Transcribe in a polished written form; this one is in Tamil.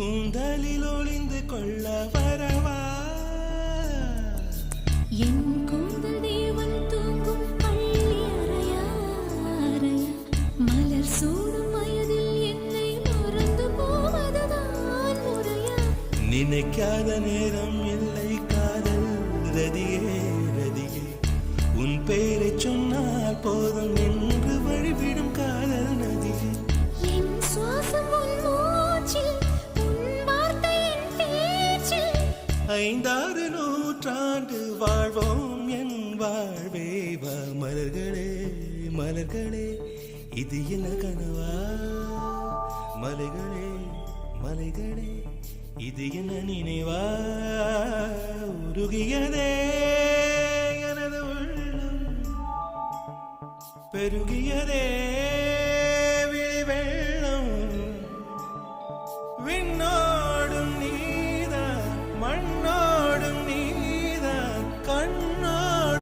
கூந்தலில் ஒளிந்து கொள்ள வரவா என் கூந்தல் தேவன் தூங்கும் பள்ளி அறையா அறையா மலர் சூடும் வயதில் என்னை மறந்து போவதுதான் முறையா நினைக்காத நேரம் இல்லை காதல் ரதியே ரதியே உன் பேரை சொன்னால் போதும் என்று வழிவிடும் காதல் நதியே என் சுவாசம் உன் மூச்சில் உன் வார்த்தை என் பேச்சில் 5-6 நூற்றாண்டு வாழ்வோம் என் வாழ்வே வா மலர்களே மலர்களே இது என்ன கனவா மலைகளே மலைகளே இது என்ன நினைவா உருகியதே எனது உள்ளம் பெருகியதே விழி வெள்ளம் விண்ணோடும் நீதான் மண்ணோ